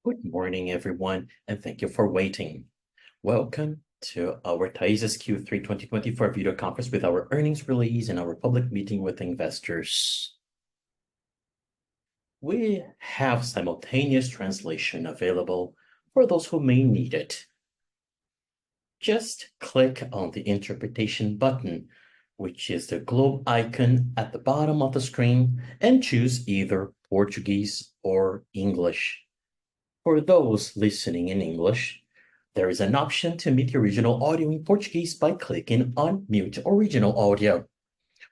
Good morning, everyone, and thank you for waiting. Welcome to our TAESA's Q3 2024 video conference with our earnings release and our public meeting with investors. We have simultaneous translation available for those who may need it. Just click on the interpretation button, which is the globe icon at the bottom of the screen, and choose either Portuguese or English. For those listening in English, there is an option to mute the original audio in Portuguese by clicking on Mute Original Audio.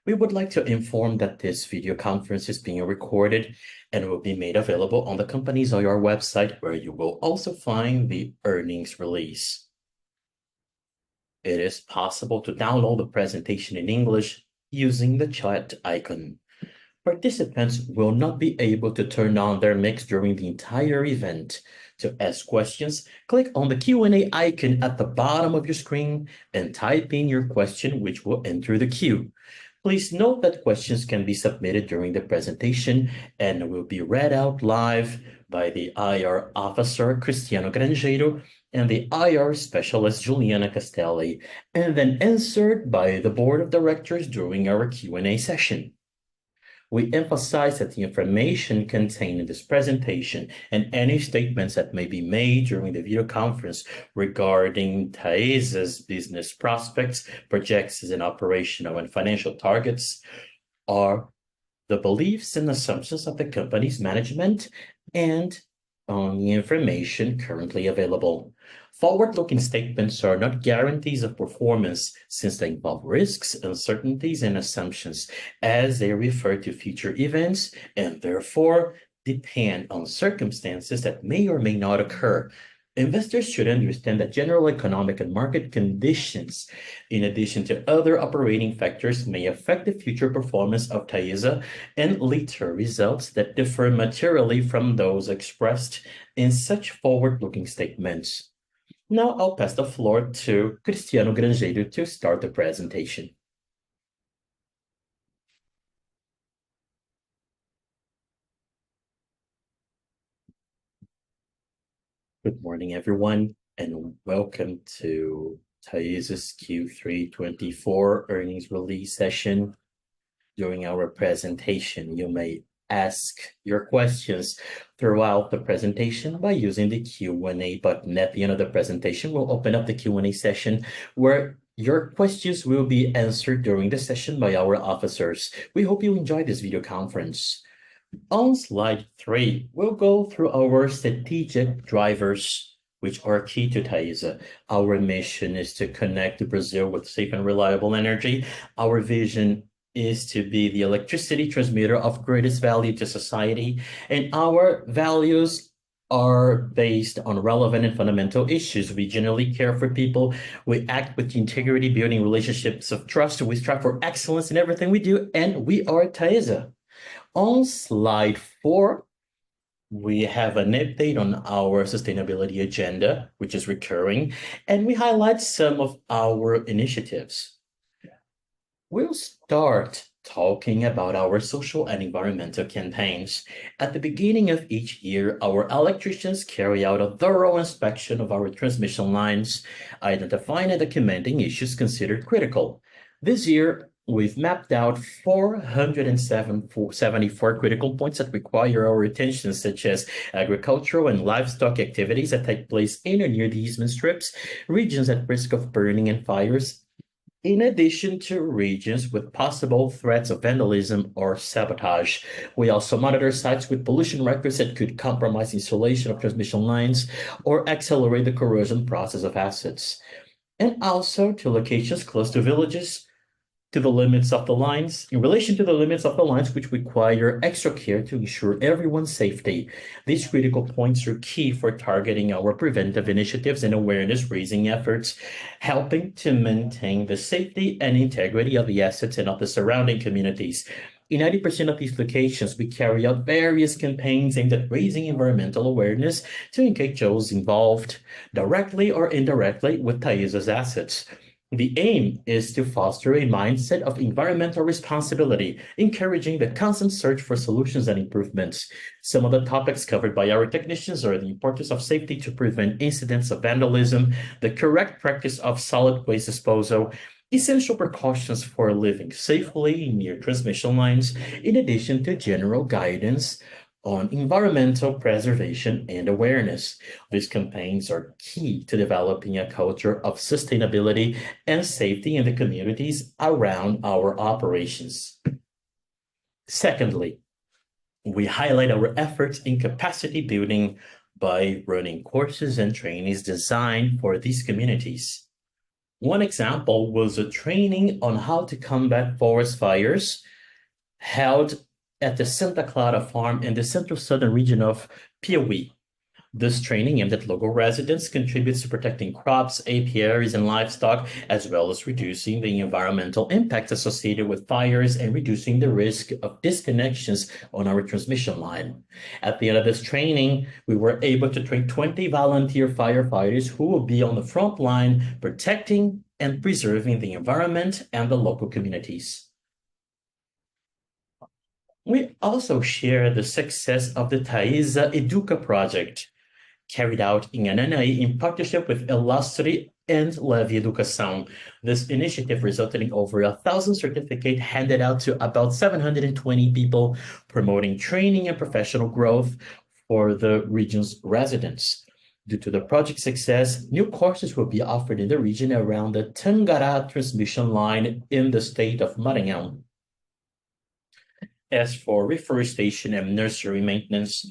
We would like to inform that this video conference is being recorded and will be made available on the company's IR website, where you will also find the earnings release. It is possible to download the presentation in English using the chat icon. Participants will not be able to turn on their mics during the entire event. To ask questions, click on the Q&A icon at the bottom of your screen and type in your question, which will enter the queue. Please note that questions can be submitted during the presentation and will be read out live by the IR officer, Cristiano Grangeiro, and the IR specialist, Juliana Castelli, and then answered by the board of directors during our Q&A session. We emphasize that the information contained in this presentation and any statements that may be made during the video conference regarding TAESA's business prospects, projections, and operational and financial targets are the beliefs and assumptions of the company's management and on the information currently available. Forward-looking statements are not guarantees of performance, since they involve risks, uncertainties, and assumptions, as they refer to future events and therefore depend on circumstances that may or may not occur. Investors should understand that general economic and market conditions, in addition to other operating factors, may affect the future performance of TAESA and lead to results that differ materially from those expressed in such forward-looking statements. Now I'll pass the floor to Cristiano Grangeiro to start the presentation. Good morning, everyone, and welcome to TAESA's Q3 24 earnings release session. During our presentation, you may ask your questions throughout the presentation by using the Q&A button. At the end of the presentation, we'll open up the Q&A session where your questions will be answered during the session by our officers. We hope you enjoy this video conference. On slide 3, we'll go through our strategic drivers, which are key to TAESA. Our mission is to connect Brazil with safe and reliable energy. Our vision is to be the electricity transmitter of greatest value to society, and our values are based on relevant and fundamental issues. We genuinely care for people. We act with integrity, building relationships of trust. We strive for excellence in everything we do, and we are TAESA. On slide 4, we have an update on our sustainability agenda, which is recurring, and we highlight some of our initiatives. We'll start talking about our social and environmental campaigns. At the beginning of each year, our electricians carry out a thorough inspection of our transmission lines, identifying and documenting issues considered critical. This year, we've mapped out 474 critical points that require our attention, such as agricultural and livestock activities that take place in or near the easement strips, regions at risk of burning and fires, in addition to regions with possible threats of vandalism or sabotage. We also monitor sites with pollution records that could compromise insulation of transmission lines or accelerate the corrosion process of assets, and also to locations close to villages, to the limits of the lines, in relation to the limits of the lines which require extra care to ensure everyone's safety. These critical points are key for targeting our preventive initiatives and awareness-raising efforts, helping to maintain the safety and integrity of the assets and of the surrounding communities. In 90% of these locations, we carry out various campaigns aimed at raising environmental awareness to engage those involved, directly or indirectly, with TAESA's assets. The aim is to foster a mindset of environmental responsibility, encouraging the constant search for solutions and improvements. Some of the topics covered by our technicians are the importance of safety to prevent incidents of vandalism, the correct practice of solid waste disposal, essential precautions for living safely near transmission lines, in addition to general guidance on environmental preservation and awareness. These campaigns are key to developing a culture of sustainability and safety in the communities around our operations. Secondly, we highlight our efforts in capacity building by running courses and trainings designed for these communities. One example was a training on how to combat forest fires held at the Santa Clara farm in the central southern region of Piauí. This training aimed at local residents contributes to protecting crops, apiaries, and livestock, as well as reducing the environmental impacts associated with fires and reducing the risk of disconnections on our transmission line. At the end of this training, we were able to train 20 volunteer firefighters who will be on the front line protecting and preserving the environment and the local communities. We also share the success of the TAESA Educa project, carried out in Ananaí in partnership with Illustre and Leve Educação. This initiative resulted in over 1,000 certificates handed out to about 720 people, promoting training and professional growth for the region's residents. Due to the project's success, new courses will be offered in the region around the Tangará transmission line in the state of Maranhão. As for reforestation and nursery maintenance,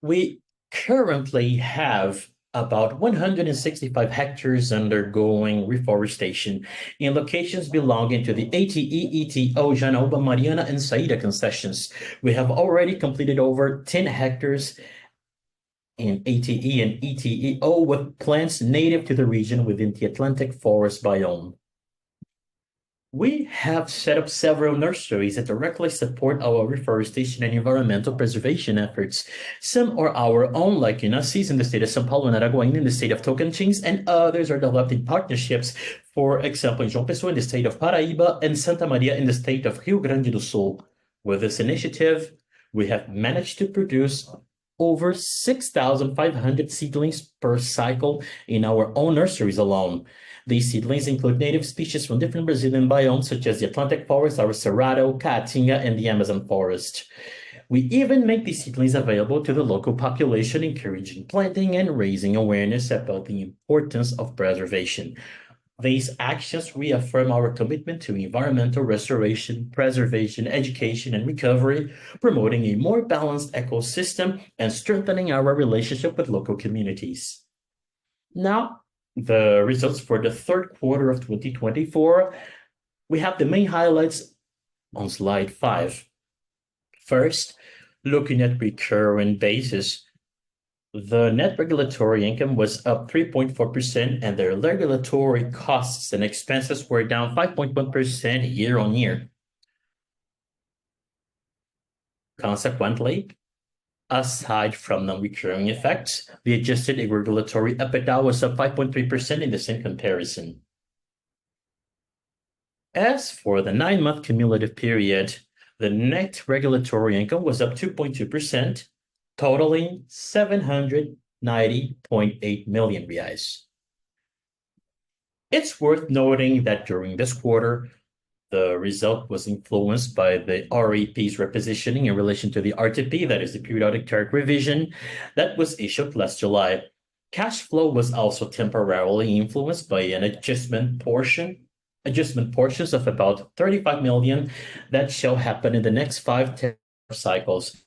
we currently have about 165 hectares undergoing reforestation in locations belonging to the ATE, ETO, Janaúba, Mariana, and Saída concessions. We have already completed over 10 hectares in ATE and ETEO with plants native to the region within the Atlantic forest biome. We have set up several nurseries that directly support our reforestation and environmental preservation efforts. Some are our own, like in Assis in the state of São Paulo and Araguaína in the state of Tocantins, and others are developed in partnerships, for example, in João Pessoa in the state of Paraíba and Santa Maria in the state of Rio Grande do Sul. With this initiative, we have managed to produce over 6,500 seedlings per cycle in our own nurseries alone. These seedlings include native species from different Brazilian biomes, such as the Atlantic forest, our Cerrado, Caatinga, and the Amazon forest. We even make these seedlings available to the local population, encouraging planting and raising awareness about the importance of preservation. These actions reaffirm our commitment to environmental restoration, preservation, education, and recovery, promoting a more balanced ecosystem and strengthening our relationship with local communities. Now, the results for the third quarter of 2024, we have the main highlights on slide 5. First, looking at recurring basis, the net regulatory income was up 3.4%, and their regulatory costs and expenses were down 5.1% year on year. Consequently, aside from non-recurring effects, the adjusted regulatory EBITDA was up 5.3% in the same comparison. As for the 9-month cumulative period, the net regulatory income was up 2.2%, totaling 790.8 million reais. It's worth noting that during this quarter, the result was influenced by the REP's repositioning in relation to the RTP, that is the periodic tariff revision, that was issued last July. Cash flow was also temporarily influenced by an adjustment portions of about 35 million that shall happen in the next 5 tariff cycles.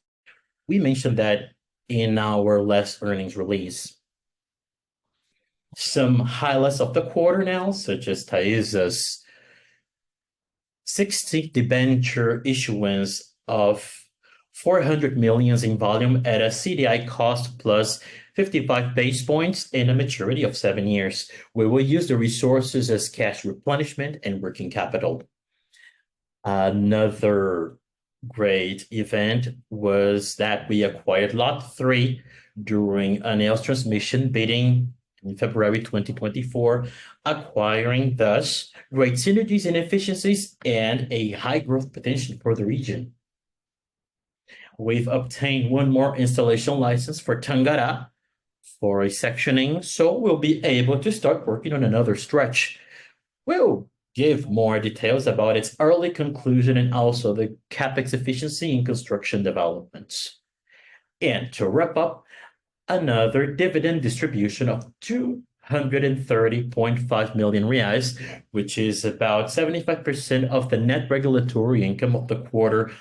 We mentioned that in our last earnings release. Some highlights of the quarter now, such as TAESA's 60 debenture issuance of 400 million in volume at a CDI cost plus 55 base points and a maturity of 7 years. We will use the resources as cash replenishment and working capital. Another great event was that we acquired Lot 3 during ANEEL's transmission bidding in February 2024, acquiring thus great synergies and efficiencies and a high growth potential for the region. We've obtained one more installation license for Tangara for a sectioning, so we'll be able to start working on another stretch. We'll give more details about its early conclusion and also the CapEx efficiency in construction developments. And to wrap up, another dividend distribution of 230.5 million reais, which is about 75% of the net regulatory income of the quarter,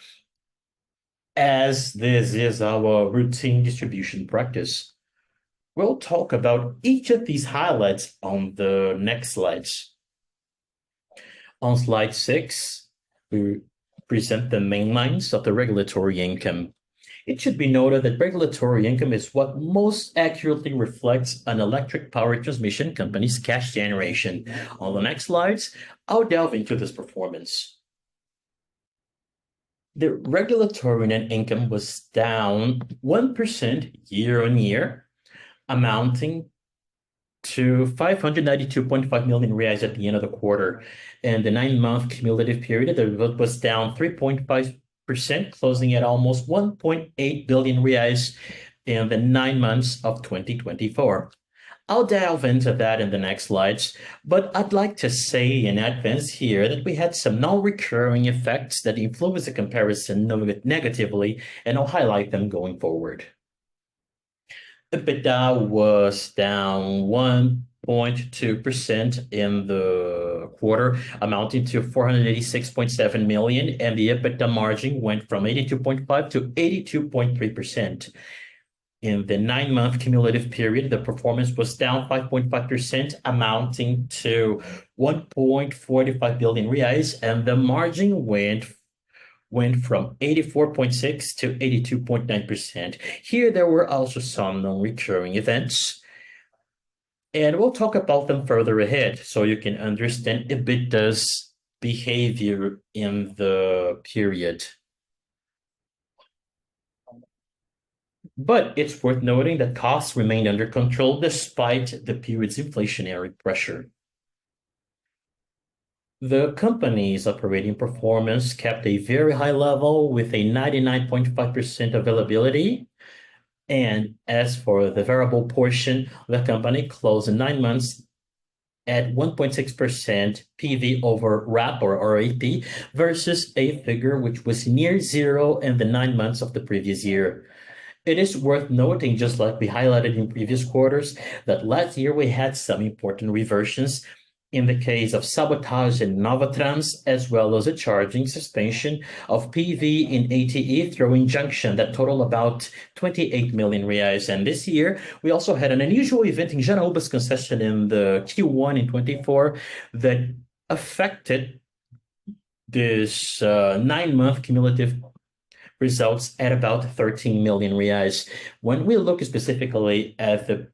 as this is our routine distribution practice. We'll talk about each of these highlights on the next slides. On slide 6, we present the main lines of the regulatory income. It should be noted that regulatory income is what most accurately reflects an electric power transmission company's cash generation. On the next slides, I'll delve into this performance. The regulatory net income was down 1% year on year, amounting to 592.5 million reais at the end of the quarter. And the 9-month cumulative period, the result was down 3.5%, closing at almost 1.8 billion reais in the 9 months of 2024. I'll delve into that in the next slides, but I'd like to say in advance here that we had some non-recurring effects that influenced the comparison negatively, and I'll highlight them going forward. EBITDA was down 1.2% in the quarter, amounting to 486.7 million, and the EBITDA margin went from 82.5 to 82.3%. In the 9-month cumulative period, the performance was down 5.5%, amounting to 1.45 billion reais, and the margin went from 84.6 to 82.9%. Here, there were also some non-recurring events, and we'll talk about them further ahead so you can understand EBITDA's behavior in the period. But it's worth noting that costs remained under control despite the period's inflationary pressure. The company's operating performance kept a very high level with a 99.5% availability. And as for the variable portion, the company closed in 9 months at 1.6% PV over RAP or RAP versus a figure which was near zero in the 9 months of the previous year. It is worth noting, just like we highlighted in previous quarters, that last year we had some important reversions in the case of sabotage in Novatrans, as well as a charging suspension of PV in ATE through injunction that totaled about 28 million reais. And this year, we also had an unusual event in Janaúba's concession in the Q1 in 24 that affected this 9-month cumulative results at about 13 million reais. When we look specifically at the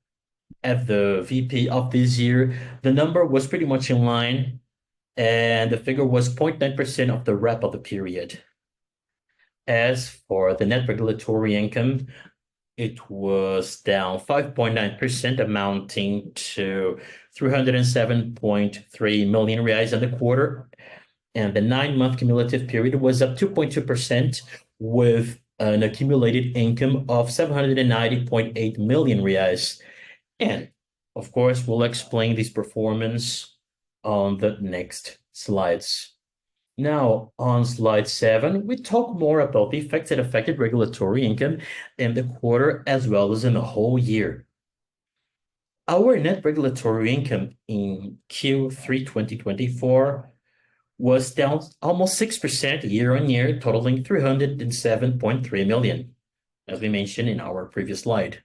VP of this year, the number was pretty much in line, and the figure was 0.9% of the RAP of the period. As for the net regulatory income, it was down 5.9%, amounting to 307.3 million reais in the quarter, and the 9-month cumulative period was up 2.2%, with an accumulated income of 790.8 million reais. And of course, we'll explain this performance on the next slides. Now, on slide 7, we talk more about the effects that affected regulatory income in the quarter as well as in the whole year. Our net regulatory income in Q3 2024 was down almost 6% year on year, totaling 307.3 million, as we mentioned in our previous slide.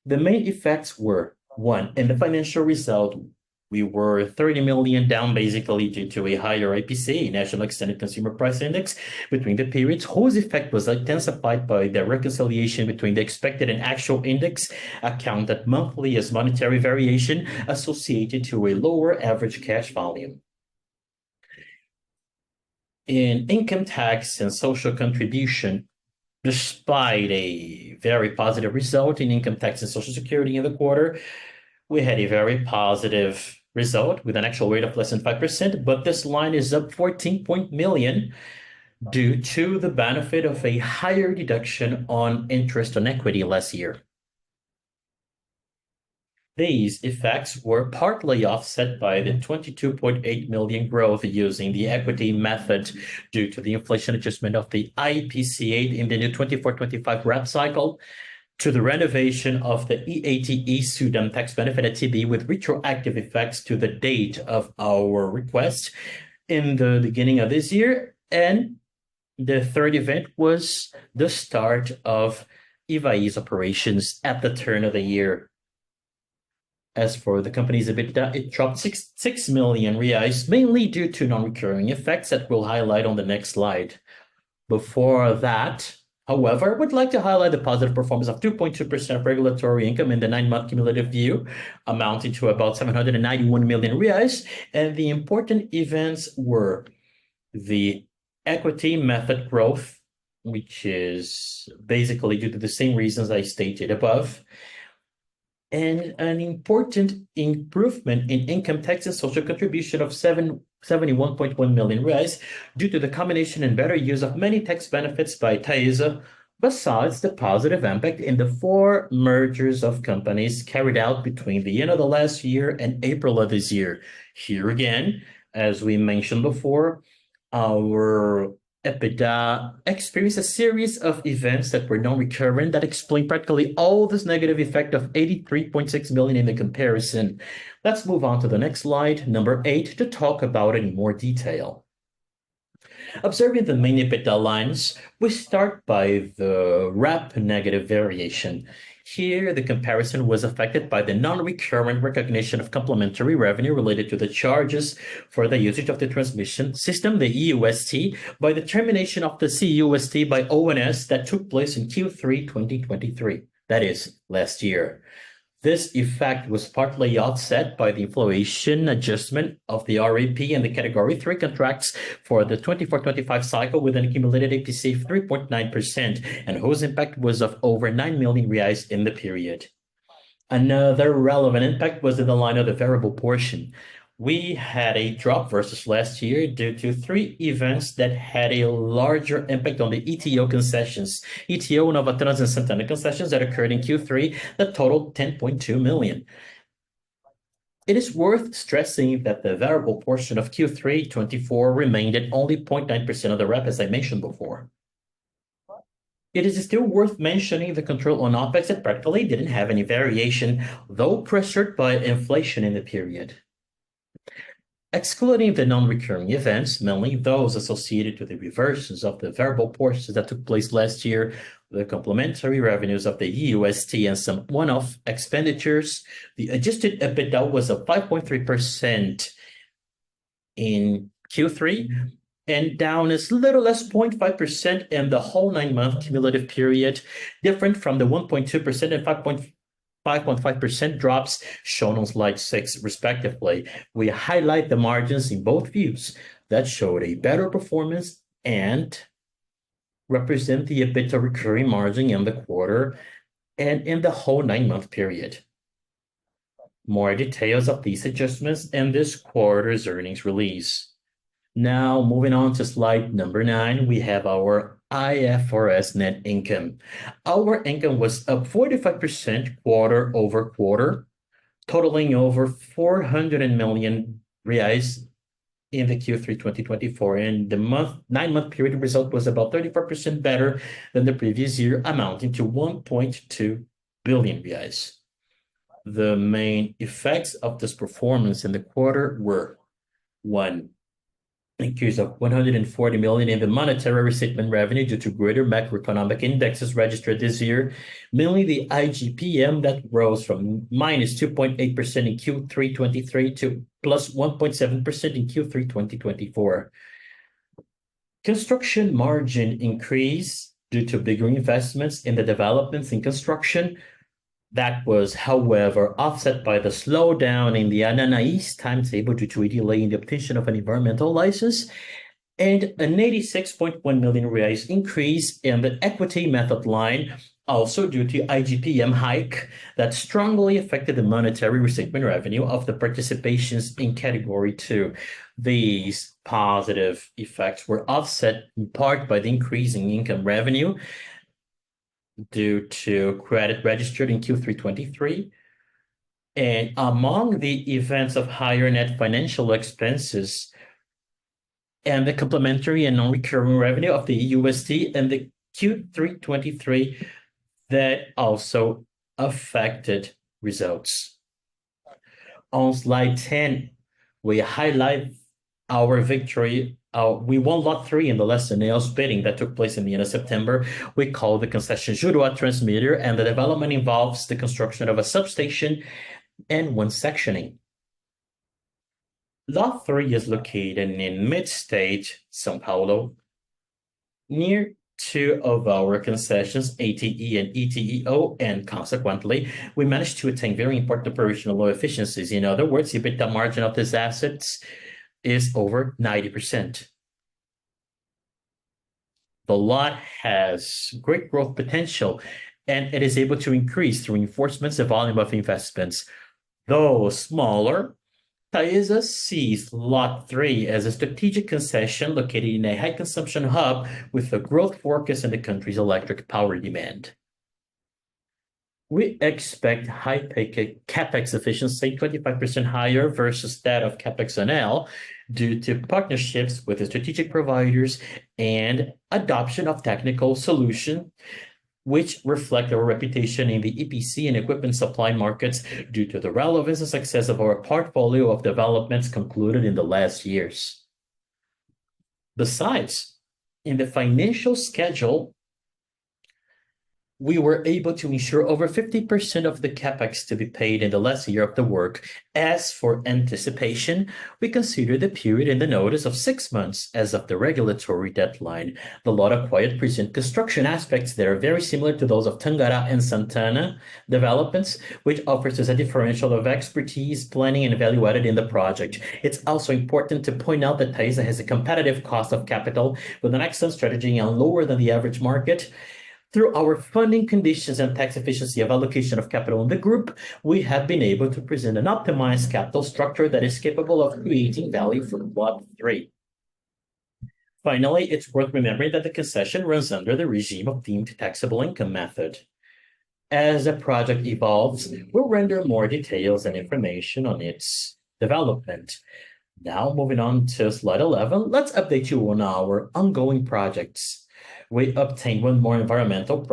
The main effects were, 1, in the financial result, we were 30 million down basically due to a higher IPC, National Extended Consumer Price Index, between the periods, whose effect was intensified by the reconciliation between the expected and actual index, accounted monthly as monetary variation associated to a lower average cash volume. In income tax and social contribution, despite a very positive result in income tax and social security in the quarter, we had a very positive result with an actual rate of less than 5%, but this line is up 14 million due to the benefit of a higher deduction on interest on equity last year. These effects were partly offset by the 22.8 million growth using the equity method due to the inflation adjustment of the IPCA in the new 24-25 RAP cycle, to the renovation of the EATE SUDAM tax benefit at TB with retroactive effects to the date of our request in the beginning of this year. And the third event was the start of Ivaí's operations at the turn of the year. As for the company's EBITDA, it dropped 6 million reais, mainly due to non-recurring effects that we'll highlight on the next slide. Before that, however, I would like to highlight the positive performance of 2.2% regulatory income in the 9-month cumulative view, amounting to about 791 million reais. And the important events were the equity method growth, which is basically due to the same reasons I stated above, and an important improvement in income tax and social contribution of 71.1 million reais due to the combination and better use of many tax benefits by TAESA, besides the positive impact in the 4 mergers of companies carried out between the end of the last year and April of this year. Here again, as we mentioned before, our EBITDA experienced a series of events that were non-recurrent that explain practically all this negative effect of 83.6 million in the comparison. Let's move on to the next slide, number 8, to talk about it in more detail. Observing the main EBITDA lines, we start by the RAP negative variation. Here, the comparison was affected by the non-recurrent recognition of complementary revenue related to the charges for the usage of the transmission system, the EUST, by the termination of the CUST by ONS that took place in Q3 2023, that is, last year. This effect was partly offset by the inflation adjustment of the RAP and the Category 3 contracts for the 24-25 cycle with an accumulated APC of 3.9%, and whose impact was of over 9 million reais in the period. Another relevant impact was in the line of the variable portion. We had a drop versus last year due to 3 events that had a larger impact on the ETO concessions. ETO, Novatrans, and Santana concessions that occurred in Q3 that totaled 10.2 million. It is worth stressing that the variable portion of Q3 24 remained at only 0.9% of the RAP, as I mentioned before. It is still worth mentioning the control on OPEX that practically didn't have any variation, though pressured by inflation in the period. Excluding the non-recurring events, mainly those associated with the reversions of the variable portions that took place last year, the complementary revenues of the EUST, and some one-off expenditures, the adjusted EBITDA was up 5.3% in Q3 and down as little as 0.5% in the whole 9-month cumulative period, different from the 1.2% and 5.5% drops shown on slide 6, respectively. We highlight the margins in both views that showed a better performance and represent the EBITDA recurring margin in the quarter and in the whole 9-month period. More details of these adjustments in this quarter's earnings release. Now, moving on to slide number 9, we have our IFRS net income. Our income was up 45% quarter over quarter, totaling over 400 million reais in the Q3 2024. And the 9-month period result was about 34% better than the previous year, amounting to 1.2 billion reais. The main effects of this performance in the quarter were: 1, increase of 140 million in the monetary restatement revenue due to greater macroeconomic indexes registered this year, mainly the IGPM that rose from minus 2.8% in Q3 23 to plus 1.7% in Q3 2024. Construction margin increase due to bigger investments in the developments in construction. That was, however, offset by the slowdown in the Ananaís timetable due to a delay in the obtention of an environmental license, and an 86.1 million reais increase in the equity method line, also due to IGPM hike that strongly affected the monetary restatement revenue of the participations in category 2. These positive effects were offset in part by the increase in income revenue due to credit registered in Q3 23. And among the events of higher net financial expenses and the complementary and non-recurring revenue of the USD and the Q3 23 that also affected results. On slide 10, we highlight our victory. We won Lot 3 in the last sales bidding that took place in the end of September. We call the concession Juruá Transmitter, and the development involves the construction of a substation and one sectioning. Lot 3 is located in mid-state São Paulo, near two of our concessions, ATE and ETEO, and consequently, we managed to attain very important operational efficiencies. In other words, the EBITDA margin of these assets is over 90%. The lot has great growth potential, and it is able to increase through reinforcements the volume of investments. Though smaller, TAESA sees Lot 3 as a strategic concession located in a high-consumption hub with a growth forecast in the country's electric power demand. We expect high CapEx efficiency, 25% higher versus that of CapEx NL, due to partnerships with the strategic providers and adoption of technical solutions, which reflect our reputation in the EPC and equipment supply markets due to the relevance and success of our portfolio of developments concluded in the last years. Besides, in the financial schedule, we were able to ensure over 50% of the CapEx to be paid in the last year of the work. As for anticipation, we consider the period in the notice of 6 months as of the regulatory deadline. The lot acquired present construction aspects that are very similar to those of Tangará and Santana developments, which offers us a differential of expertise, planning, and value added in the project. It's also important to point out that TAESA has a competitive cost of capital with an excellent strategy and lower than the average market. Through our funding conditions and tax efficiency of allocation of capital in the group, we have been able to present an optimized capital structure that is capable of creating value for Lot 3. Finally, it's worth remembering that the concession runs under the regime of deemed taxable income method. As the project evolves, we'll render more details and information on its development. Now, moving on to slide 11, let's update you on our ongoing projects. We obtained one more environmental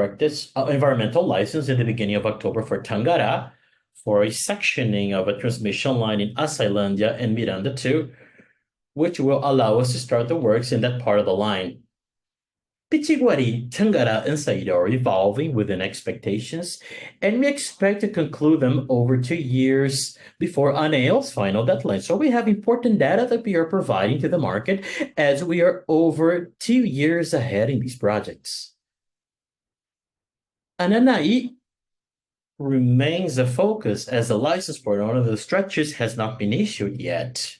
license in the beginning of October for Tangará for a sectioning of a transmission line in Açailândia and Miranda 2, which will allow us to start the works in that part of the line. Pitiguari, Tangará, and Saída are evolving within expectations, and we expect to conclude them over 2 years before ANEEL's final deadline. So we have important data that we are providing to the market as we are over 2 years ahead in these projects. Ananaí remains a focus as the license for one of the stretches has not been issued yet.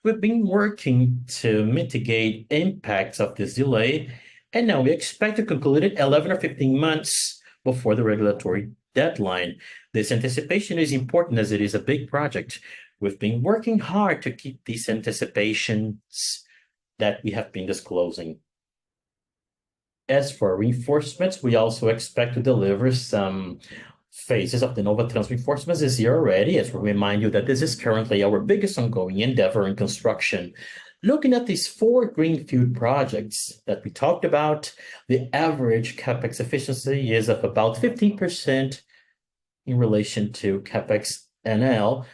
We've been working to mitigate impacts of this delay, and now we expect to conclude it 11 or 15 months before the regulatory deadline. This anticipation is important as it is a big project. We've been working hard to keep these anticipations that we have been disclosing. As for reinforcements, we also expect to deliver some phases of the Novatrans reinforcements this year already, as we remind you that this is currently our biggest ongoing endeavor in construction. Looking at these 4 greenfield projects that we talked about, the average CapEx efficiency is of about 15% in relation to CapEx NL.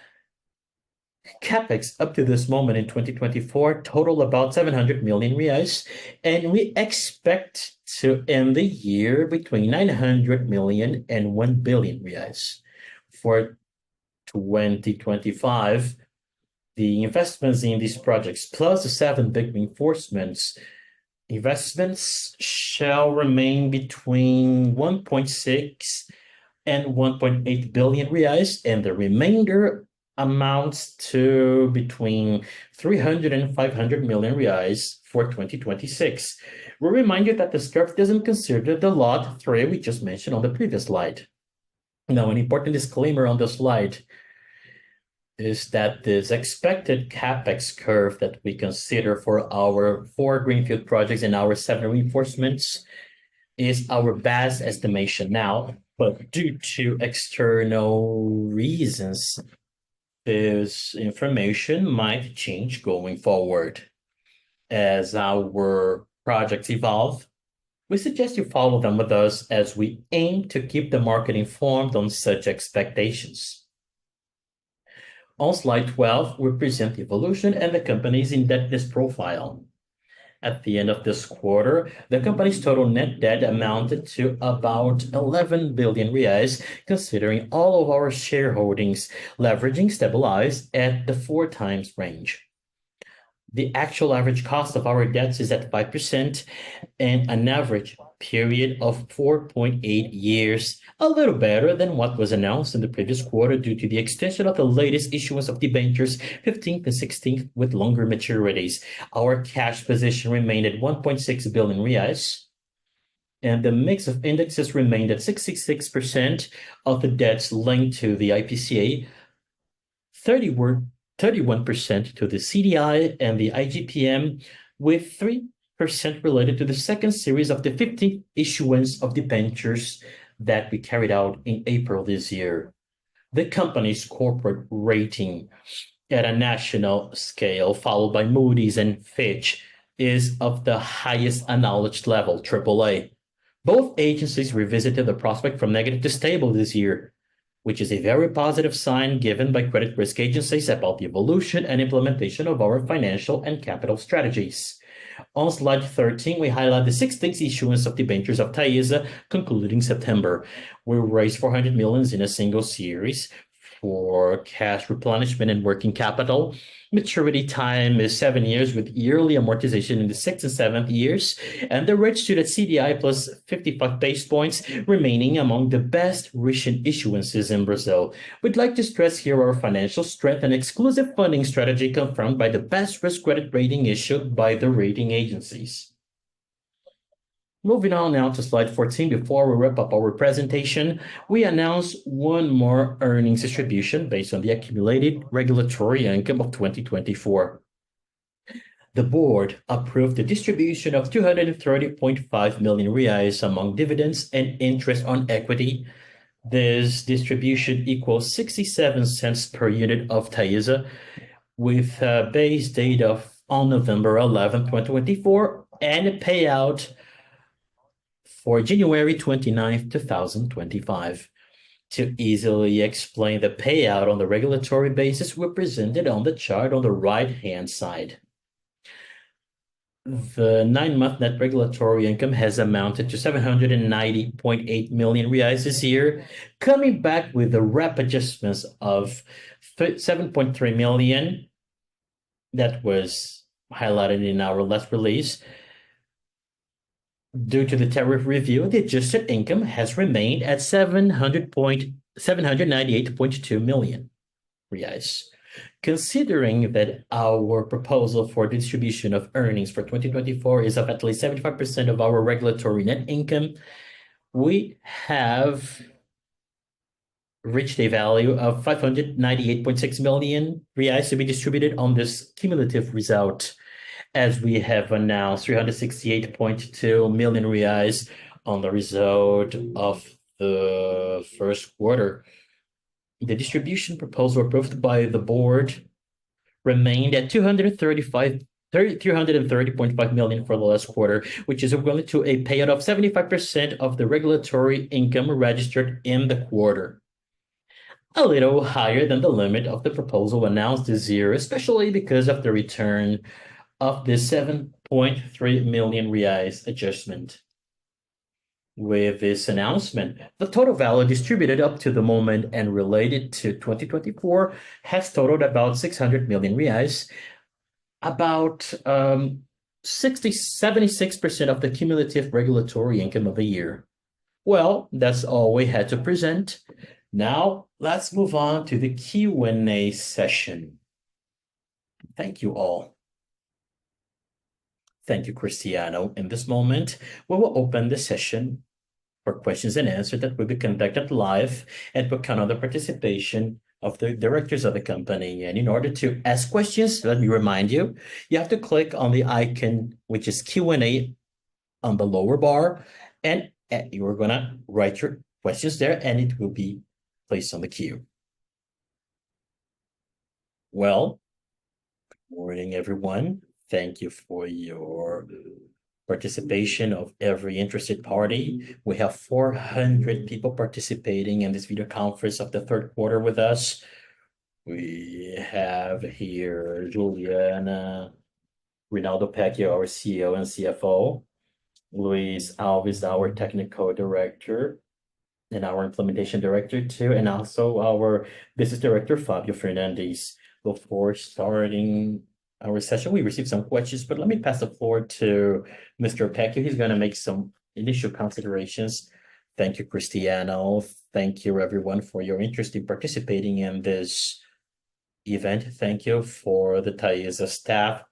CapEx up to this moment in 2024 total about 700 million reais, and we expect to end the year between 900 million and 1 billion reais. For 2025, the investments in these projects, plus the 7 big reinforcements, investments shall remain between 1.6 and 1.8 billion reais, and the remainder amounts to between 300 and 500 million reais for 2026. We remind you that this curve doesn't consider the lot 3 we just mentioned on the previous slide. Now, an important disclaimer on the slide is that this expected CapEx curve that we consider for our 4 greenfield projects and our 7 reinforcements is our best estimation now, but due to external reasons, this information might change going forward. As our projects evolve, we suggest you follow them with us as we aim to keep the market informed on such expectations. On slide 12, we present the evolution and the company's indebtedness profile. At the end of this quarter, the company's total net debt amounted to about 11 billion reais, considering all of our shareholdings, leveraging stabilized at the 4 times range. The actual average cost of our debts is at 5% and an average period of 4.8 years, a little better than what was announced in the previous quarter due to the extension of the latest issuance of debentures 15th and 16th with longer maturities. Our cash position remained at 1.6 billion reais, and the mix of indexes remained at 66% of the debts linked to the IPCA, 31% to the CDI and the IGPM, with 3% related to the second series of the 15th issuance of debentures that we carried out in April this year. The company's corporate rating at a national scale, followed by Moody's and Fitch, is of the highest acknowledged level, AAA. Both agencies revisited the prospect from negative to stable this year, which is a very positive sign given by credit risk agencies about the evolution and implementation of our financial and capital strategies. On slide 13, we highlight the 16th issuance of debentures of TAESA concluded in September. We raised 400 million in a single series for cash replenishment and working capital. Maturity time is 7 years with yearly amortization in the 6th and 7th years, and the rate stood at CDI plus 55 base points, remaining among the best recent issuances in Brazil. We'd like to stress here our financial strength and exclusive funding strategy confirmed by the best risk credit rating issued by the rating agencies. Moving on now to slide 14, before we wrap up our presentation, we announce one more earnings distribution based on the accumulated regulatory income of 2024. The board approved the distribution of 230.5 million reais among dividends and interest on equity. This distribution equals 67 cents per unit of TAESA, with a base date on November 11, 2024, and a payout for January 29, 2025. To easily explain the payout on the regulatory basis, we presented on the chart on the right-hand side. The 9-month net regulatory income has amounted to 790.8 million reais this year, coming back with the REP adjustments of 7.3 million that was highlighted in our last release. Due to the tariff review, the adjusted income has remained at 798.2 million reais. Considering that our proposal for distribution of earnings for 2024 is of at least 75% of our regulatory net income, we have reached a value of 598.6 million reais to be distributed on this cumulative result. As we have announced, 368.2 million reais on the result of the first quarter. The distribution proposal approved by the board remained at 330.5 million for the last quarter, which is equivalent to a payout of 75% of the regulatory income registered in the quarter. A little higher than the limit of the proposal announced this year, especially because of the return of the 7.3 million reais adjustment. With this announcement, the total value distributed up to the moment and related to 2024 has totaled about 600 million reais, about 76% of the cumulative regulatory income of the year. Well, that's all we had to present. Now, let's move on to the Q&A session. Thank you all. Thank you, Cristiano. In this moment, we will open the session for questions and answers that will be conducted live and will count on the participation of the directors of the company. And in order to ask questions, let me remind you, you have to click on the icon, which is Q&A on the lower bar, and you're gonna write your questions there and it will be placed on the queue. Well, good morning, everyone. Thank you for your participation of every interested party. We have 400 people participating in this video conference of the third quarter with us. We have here Juliana, Rinaldo Pecchio, our CEO and CFO, Luis Alves, our technical director, and our implementation director too, and also our business director, Fabio Fernandes. Before starting our session, we received some questions, but let me pass the floor to Mr. Pecchio. He's going to make some initial considerations. Thank you, Cristiano. Thank you, everyone, for your interest in participating in this event. Thank you for the TAESA staff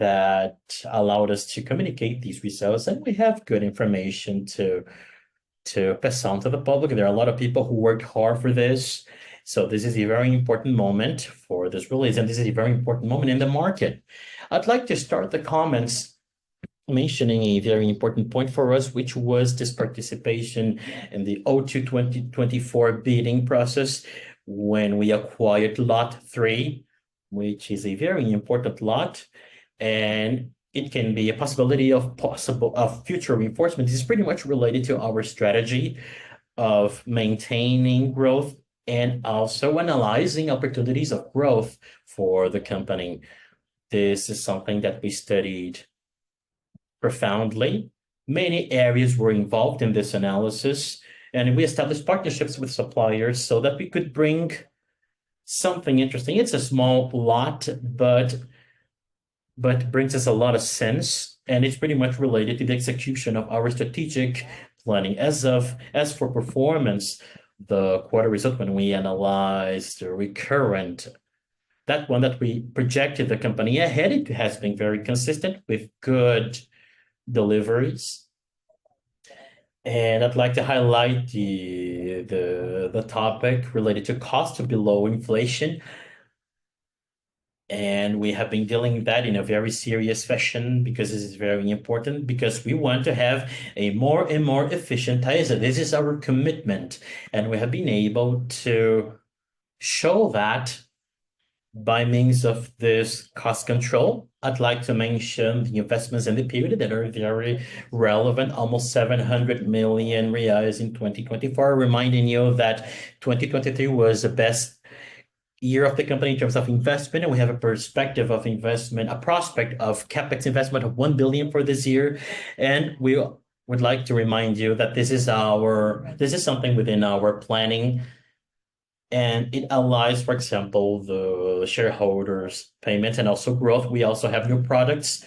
that allowed us to communicate these results, and we have good information to pass on to the public. There are a lot of people who worked hard for this. So this is a very important moment for this release, and this is a very important moment in the market. I'd like to start the comments mentioning a very important point for us, which was this participation in the O2 2024 bidding process when we acquired Lot 3, which is a very important lot, and it can be a possibility of future reinforcement. This is pretty much related to our strategy of maintaining growth and also analyzing opportunities of growth for the company. This is something that we studied profoundly. Many areas were involved in this analysis, and we established partnerships with suppliers so that we could bring something interesting. It's a small lot, but brings us a lot of sense, and it's pretty much related to the execution of our strategic planning. As for performance, the quarter result, when we analyzed the recurrent, that one that we projected the company ahead, it has been very consistent with good deliveries. And I'd like to highlight the topic related to cost below inflation. And we have been dealing with that in a very serious fashion because this is very important, because we want to have a more and more efficient TAESA. This is our commitment, and we have been able to show that by means of this cost control. I'd like to mention the investments in the period that are very relevant, almost 700 million reais in 2024, reminding you that 2023 was the best year of the company in terms of investment, and we have a perspective of investment, a prospect of capex investment of 1 billion for this year. And we would like to remind you that this is something within our planning, and it allows, for example, the shareholders payments and also growth. We also have new products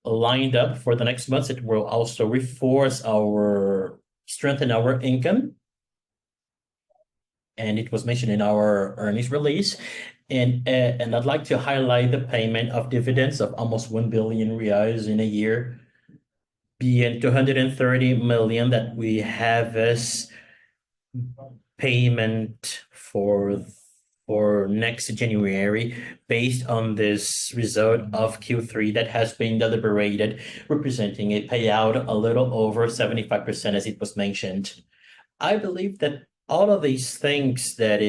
lined up for the next months. It will also strengthen our income, and it was mentioned in our earnings release. And I'd like to highlight the payment of dividends of almost 1 billion reais in a year, being 230 million that we have as payment for next January, based on this result of Q3 that has been deliberated, representing a payout a little over 75%, as it was mentioned. I believe that all of these things that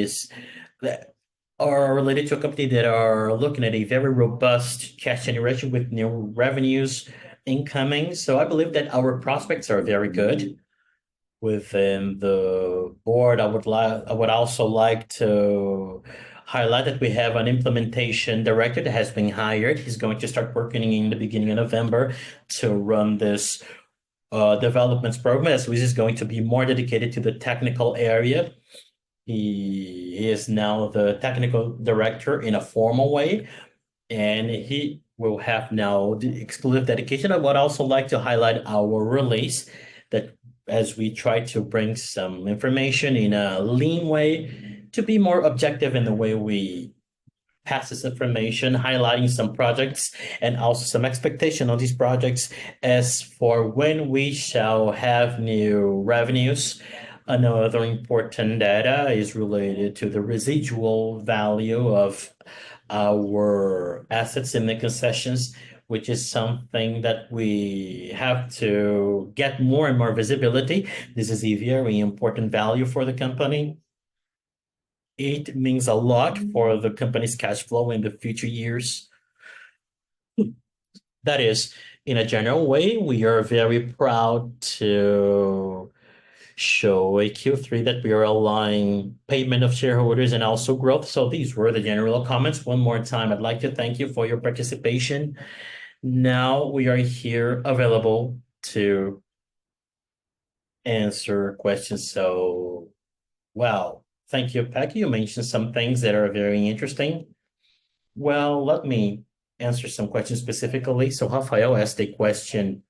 are related to a company that are looking at a very robust cash generation with new revenues incoming. So I believe that our prospects are very good within the board. I would also like to highlight that we have an implementation director that has been hired. He's going to start working in the beginning of November to run this developments program, as Luis is going to be more dedicated to the technical area. He is now the technical director in a formal way, and he will have now the exclusive dedication. I would also like to highlight our release that as we try to bring some information in a lean way to be more objective in the way we pass this information, highlighting some projects and also some expectation on these projects as for when we shall have new revenues. Another important data is related to the residual value of our assets in the concessions, which is something that we have to get more and more visibility. This is a very important value for the company. It means a lot for the company's cash flow in the future years. That is, in a general way, we are very proud to show a Q3 that we are aligning payment of shareholders and also growth. So these were the general comments. One more time, I'd like to thank you for your participation. Now we are here available to answer questions. So, well, thank you, Peggy. You mentioned some things that are very interesting. Well, let me answer some questions specifically. So Rafael asked a question.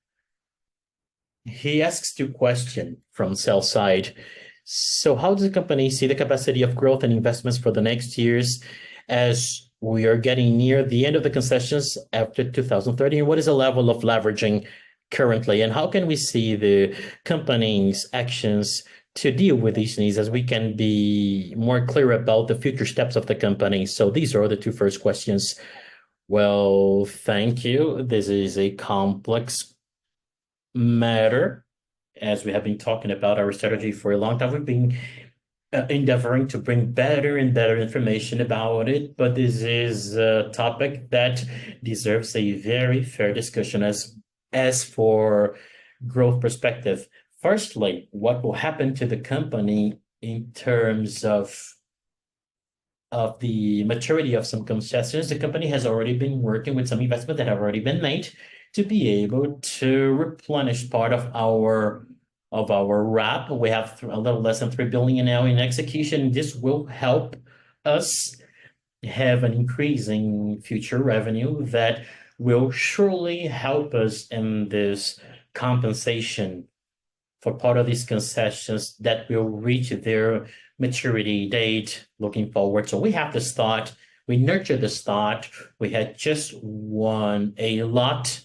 He asks two questions from sell side. So how does the company see the capacity of growth and investments for the next years as we are getting near the end of the concessions after 2030? And what is the level of leveraging currently? And how can we see the company's actions to deal with these needs as we can be more clear about the future steps of the company? So these are the two first questions. Well, thank you. This is a complex matter. As we have been talking about our strategy for a long time, we've been endeavoring to bring better and better information about it. But this is a topic that deserves a very fair discussion as for growth perspective. Firstly, what will happen to the company in terms of the maturity of some concessions? The company has already been working with some investment that have already been made to be able to replenish part of our RAP. We have a little less than 3 billion now in execution. This will help us have an increasing future revenue that will surely help us in this compensation for part of these concessions that will reach their maturity date looking forward. So we have to start, we nurture the start. We had just won a lot.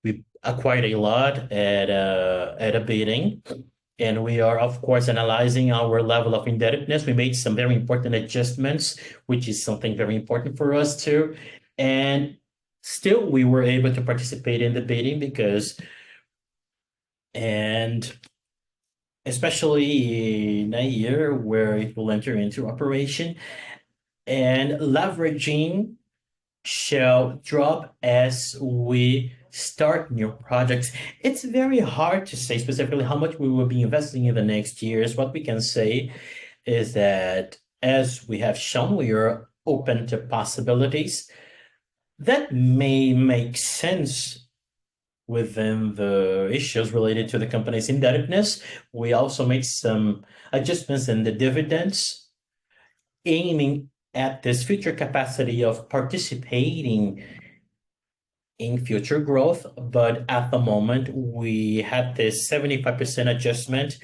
We acquired a lot at a bidding. And we are, of course, analyzing our level of indebtedness. We made some very important adjustments, which is something very important for us too. And still, we were able to participate in the bidding and especially in a year where it will enter into operation, and leveraging shall drop as we start new projects. It's very hard to say specifically how much we will be investing in the next years. What we can say is that, as we have shown, we are open to possibilities that may make sense within the issues related to the company's indebtedness. We also made some adjustments in the dividends, aiming at this future capacity of participating in future growth. But at the moment, we had this 75% adjustment,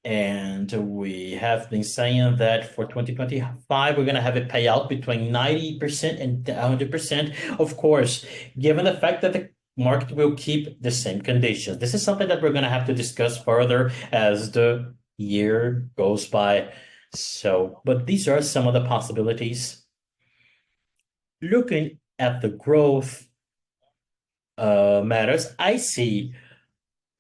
and we have been saying that for 2025, we're going to have a payout between 90% and 100%. Of course, given the fact that the market will keep the same conditions. This is something that we're going to have to discuss further as the year goes by. So, but these are some of the possibilities. Looking at the growth matters, I see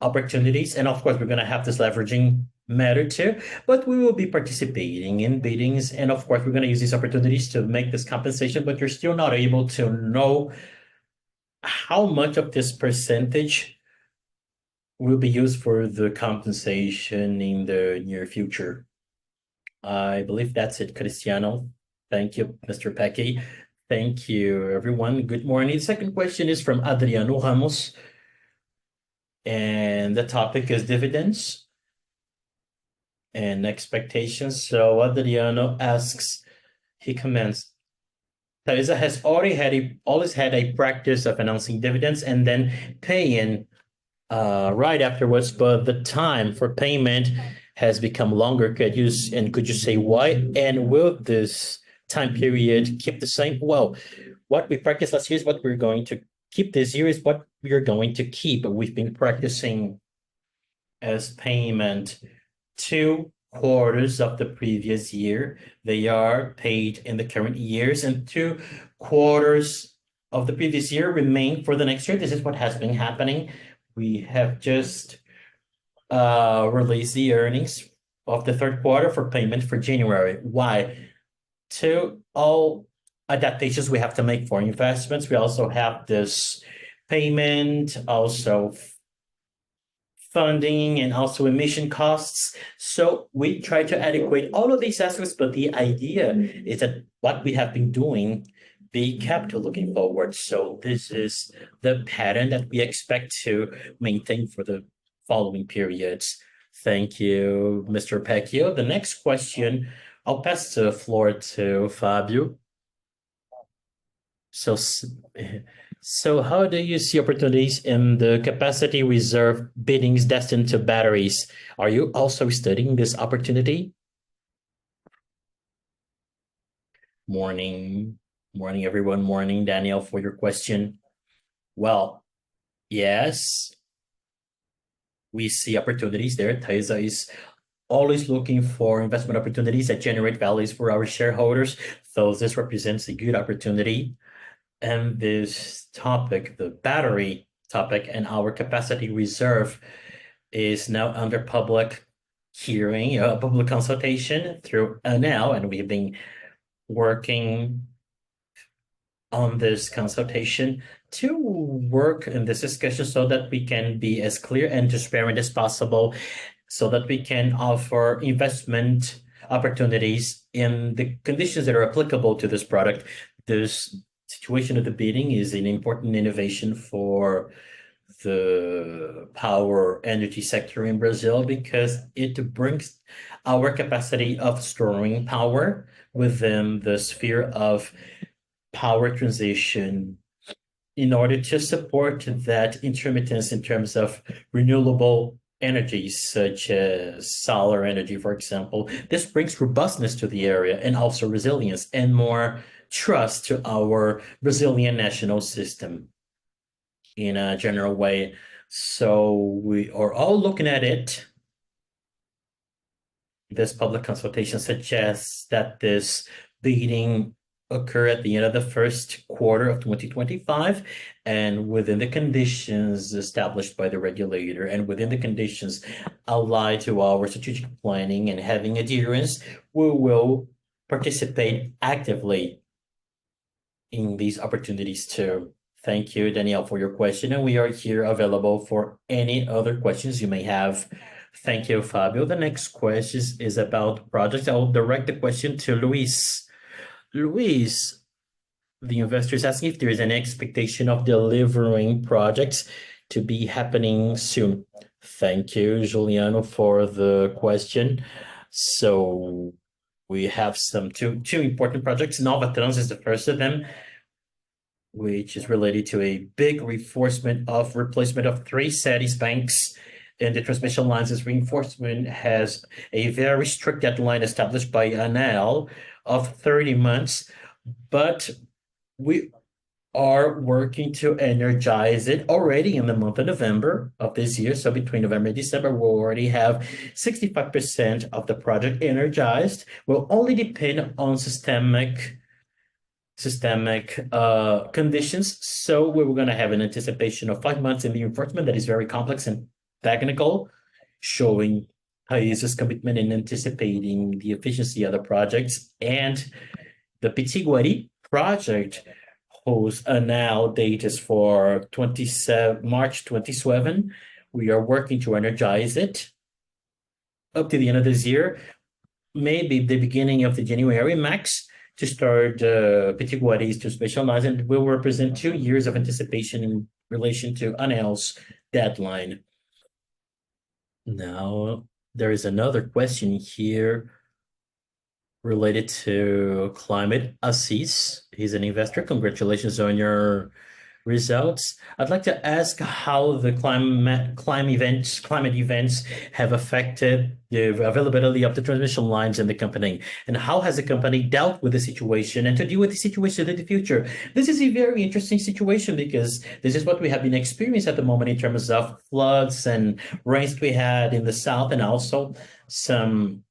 opportunities, and of course, we're going to have this leveraging matter too, but we will be participating in biddings, and of course, we're going to use these opportunities to make this compensation, but you're still not able to know how much of this percentage will be used for the compensation in the near future. I believe that's it, Cristiano. Thank you, Mr. Pecky. Thank you, everyone. Good morning. The second question is from Adriano Ramos, and the topic is dividends and expectations. So Adriano asks, he comments, TAESA has always had a practice of announcing dividends and then paying right afterwards, but the time for payment has become longer. Could you say why? And will this time period keep the same? Well, what we practiced last year is what we're going to keep this year is what we are going to keep. We've been practicing as payment 2 quarters of the previous year. They are paid in the current years, and 2 quarters of the previous year remain for the next year. This is what has been happening. We have just released the earnings of the third quarter for payment for January. Why? To all adaptations we have to make for investments, we also have this payment, also funding, and also emission costs. So we try to adequate all of these aspects, but the idea is that what we have been doing be kept looking forward. So this is the pattern that we expect to maintain for the following periods. Thank you, Mr. Pecchio. The next question, I'll pass the floor to Fabio. So how do you see opportunities in the capacity reserve biddings destined to batteries? Are you also studying this opportunity? Morning, morning, everyone. Morning, Daniel, for your question. Well, yes, we see opportunities there. TAESA is always looking for investment opportunities that generate values for our shareholders. So this represents a good opportunity. And this topic, the battery topic and our capacity reserve, is now under public hearing, public consultation through ANEL, and we've been working on this consultation to work in this discussion so that we can be as clear and transparent as possible, so that we can offer investment opportunities in the conditions that are applicable to this product. This situation of the bidding is an important innovation for the power energy sector in Brazil because it brings our capacity of storing power within the sphere of power transition in order to support that intermittence in terms of renewable energies such as solar energy, for example. This brings robustness to the area and also resilience and more trust to our Brazilian national system in a general way. So we are all looking at it. This public consultation suggests that this bidding occur at the end of the first quarter of 2025 and within the conditions established by the regulator and within the conditions allied to our strategic planning and having adherence, we will participate actively in these opportunities too. Thank you, Danielle, for your question, and we are here available for any other questions you may have. Thank you, Fabio. The next question is about projects. I will direct the question to Luis. Luis, the investor is asking if there is an expectation of delivering projects to be happening soon. Thank you, Juliano, for the question. So we have two important projects. Nova Trans is the first of them, which is related to a big replacement of 3 SETIs banks in the transmission lines. This reinforcement has a very strict deadline established by ANEL of 30 months, but we are working to energize it already in the month of November of this year. So between November and December, we'll already have 65% of the project energized. Will only depend on systemic conditions. So we were going to have an anticipation of 5 months in the enforcement that is very complex and technical, showing TAESA's commitment in anticipating the efficiency of the projects. And the Pitiguari project, whose ANEL date is for March 27. We are working to energize it up to the end of this year, maybe the beginning of the January max, to start Pitiguari's to specialize, and will represent 2 years of anticipation in relation to ANEL's deadline. Now, there is another question here related to climate. Assis, he's an investor. Congratulations on your results. I'd like to ask how the climate events have affected the availability of the transmission lines in the company, and how has the company dealt with the situation and to deal with the situation in the future. This is a very interesting situation because this is what we have been experiencing at the moment in terms of floods and rains we had in the south, and also some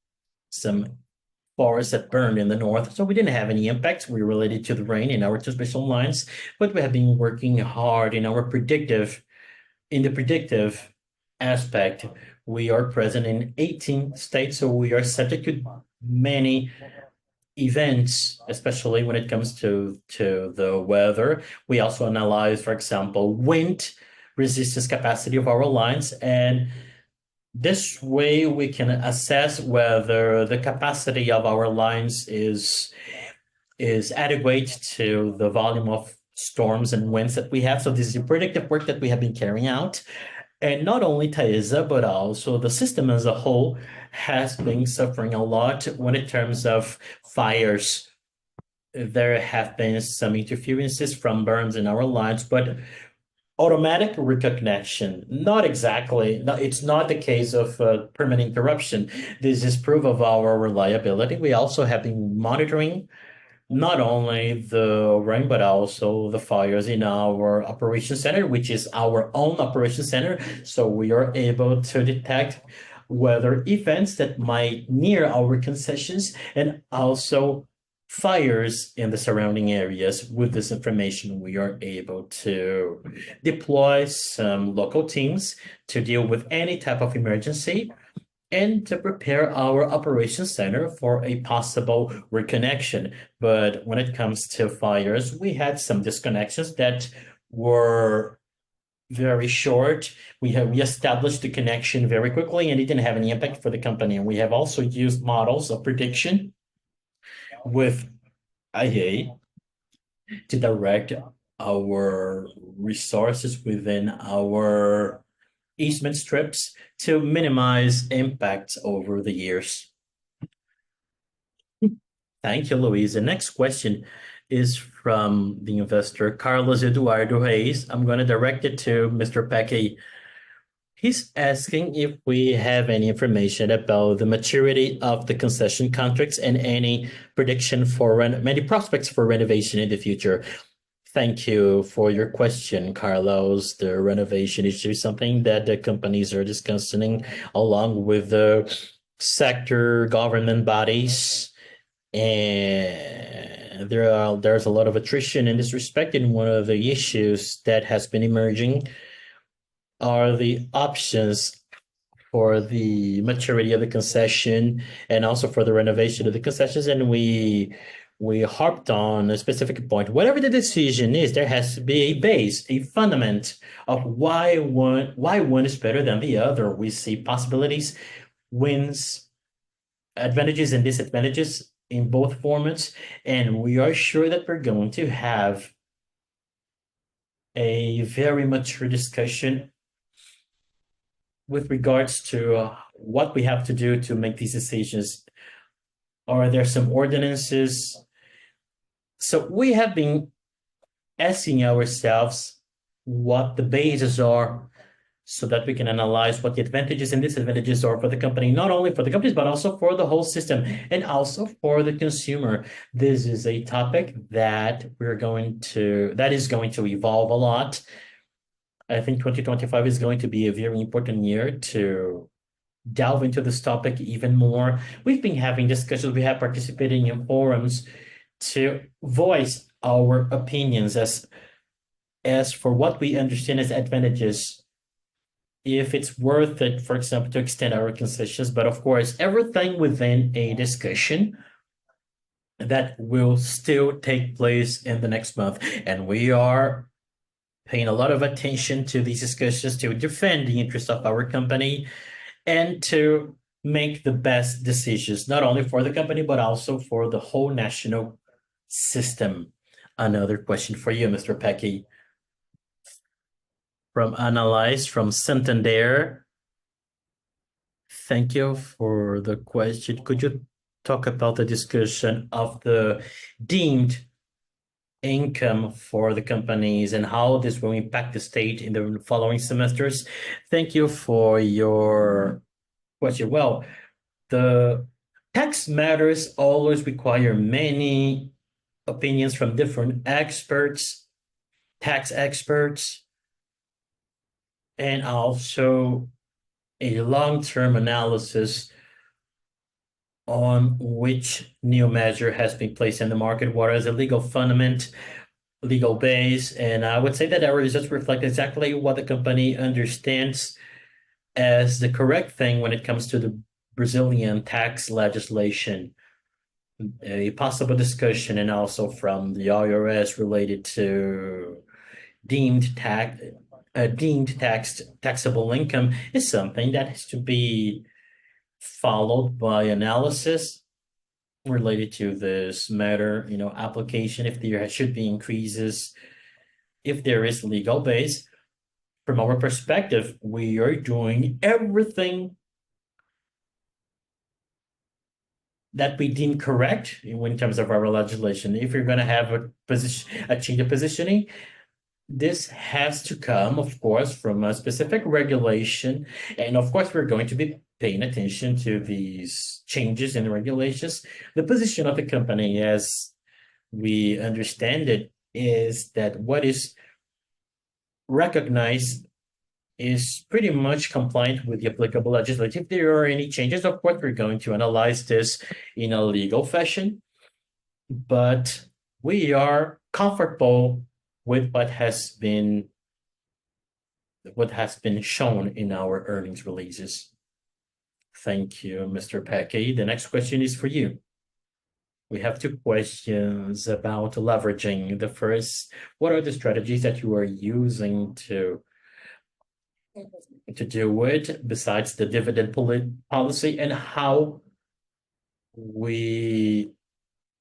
forests that burned in the north. So we didn't have any impacts related to the rain in our transmission lines, but we have been working hard in the predictive aspect. We are present in 18 states, so we are subject to many events, especially when it comes to the weather. We also analyze, for example, wind resistance capacity of our lines, and this way we can assess whether the capacity of our lines is adequate to the volume of storms and winds that we have. So this is the predictive work that we have been carrying out. And not only TAESA, but also the system as a whole has been suffering a lot when in terms of fires. There have been some interferences from burns in our lines, but automatic recognition, not exactly, no, it's not the case of permanent interruption. This is proof of our reliability. We also have been monitoring not only the rain, but also the fires in our operation center, which is our own operation center. So we are able to detect weather events that might near our concessions and also fires in the surrounding areas. With this information, we are able to deploy some local teams to deal with any type of emergency and to prepare our operations center for a possible reconnection. But when it comes to fires, we had some disconnections that were very short. We established the connection very quickly, and it didn't have any impact for the company. And we have also used models of prediction with IA to direct our resources within our easement strips to minimize impacts over the years. Thank you, Louise. The next question is from the investor Carlos Eduardo Reis. I'm going to direct it to Mr. Pecky. He's asking if we have any information about the maturity of the concession contracts and any prediction for many prospects for renovation in the future. Thank you for your question, Carlos. The renovation issue is something that the companies are discussing along with the sector government bodies. And there's a lot of attrition in this respect. And one of the issues that has been emerging are the options for the maturity of the concession and also for the renovation of the concessions. And we harped on a specific point. Whatever the decision is, there has to be a base, a fundament of why one is better than the other. We see possibilities, wins, advantages and disadvantages in both formats, and we are sure that we're going to have a very mature discussion with regards to what we have to do to make these decisions. Are there some ordinances? So we have been asking ourselves what the bases are so that we can analyze what the advantages and disadvantages are for the company, not only for the companies, but also for the whole system and also for the consumer. This is a topic that is going to evolve a lot. I think 2025 is going to be a very important year to delve into this topic even more. We've been having discussions, we have participating in forums to voice our opinions as for what we understand as advantages, if it's worth it, for example, to extend our concessions. But of course, everything within a discussion that will still take place in the next month. And we are paying a lot of attention to these discussions to defend the interests of our company and to make the best decisions, not only for the company, but also for the whole national system. Another question for you, Mr. Pecky. From Analyze from Santander. Thank you for the question. Could you talk about the discussion of the deemed income for the companies and how this will impact the state in the following semesters. Thank you for your question. Well, the tax matters always require many opinions from different experts, tax experts, and also a long-term analysis on which new measure has been placed in the market, what is a legal fundament, legal base, and I would say that our results reflect exactly what the company understands as the correct thing when it comes to the Brazilian tax legislation. A possible discussion and also from the IRS related to deemed tax taxable income is something that has to be followed by analysis related to this matter, application, if there should be increases, if there is legal base. From our perspective, we are doing everything that we deem correct in terms of our legislation. If you're going to have a change of positioning, this has to come, of course, from a specific regulation. And of course, we're going to be paying attention to these changes in the regulations. The position of the company, as we understand it, is that what is recognized is pretty much compliant with the applicable legislation. If there are any changes, of course, we're going to analyze this in a legal fashion, but we are comfortable with what has been shown in our earnings releases. Thank you, Mr. Paquet. The next question is for you. We have two questions about leveraging. The first, what are the strategies that you are using to do it besides the dividend policy, and how we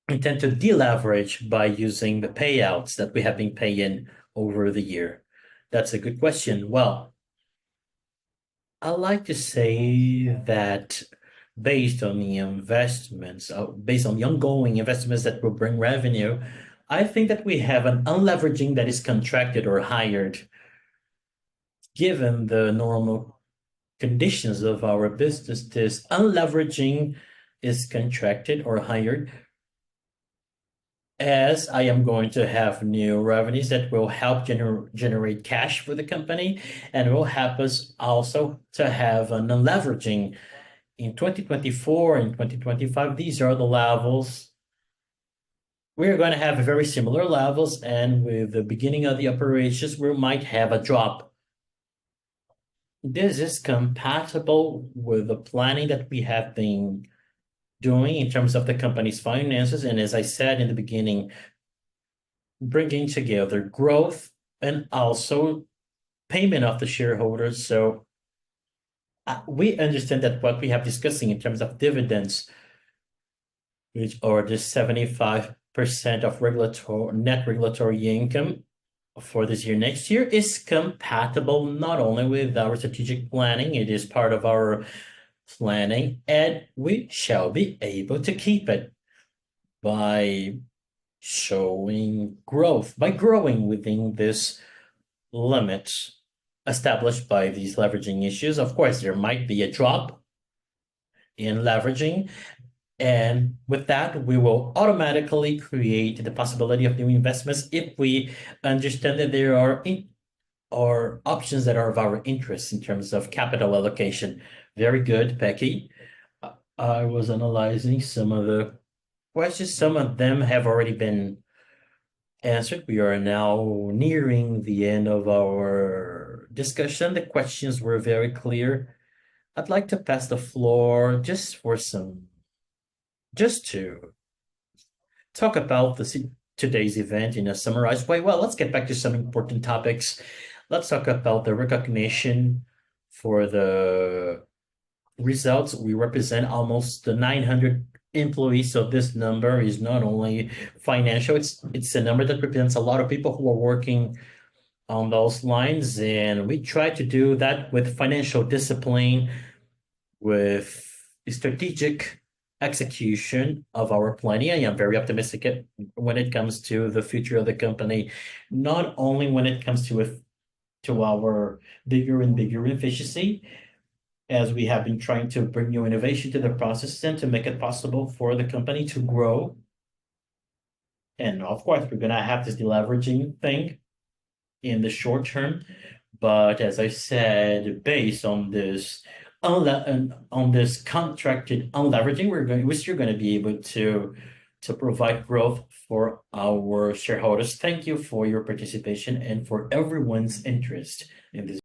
intend to deleverage by using the payouts that we have been paying over the year? That's a good question. Well, I like to say that based on the investments, based on the ongoing investments that will bring revenue, I think that we have an unleveraging that is contracted or hired. Given the normal conditions of our business, this unleveraging is contracted or hired, as I am going to have new revenues that will help generate cash for the company, and will help us also to have an unleveraging in 2024 and 2025. These are the levels. We're going to have very similar levels, and with the beginning of the operations, we might have a drop. This is compatible with the planning that we have been doing in terms of the company's finances. And as I said in the beginning, bringing together growth and also payment of the shareholders. So we understand that what we have discussing in terms of dividends, which are the 75% of net regulatory income for this year, next year, is compatible not only with our strategic planning, it is part of our planning, and we shall be able to keep it by showing growth, by growing within this limit established by these leveraging issues. Of course, there might be a drop in leveraging, and with that, we will automatically create the possibility of new investments if we understand that there are options that are of our interest in terms of capital allocation. Very good, Becky. I was analyzing some of the questions. Some of them have already been answered. We are now nearing the end of our discussion. The questions were very clear. I'd like to pass the floor just to talk about today's event in a summarized way. Well, let's get back to some important topics. Let's talk about the recognition for the results. We represent almost 900 employees, so this number is not only financial, it's a number that represents a lot of people who are working on those lines, and we try to do that with financial discipline, with strategic execution of our planning. I am very optimistic when it comes to the future of the company, not only when it comes to our bigger and bigger efficiency, as we have been trying to bring new innovation to the process and to make it possible for the company to grow. And of course, we're gonna have this deleveraging thing in the short term. But as I said, based on this on this contracted unleveraging, we're still going to be able to provide growth for our shareholders. Thank you for your participation and for everyone's interest in this.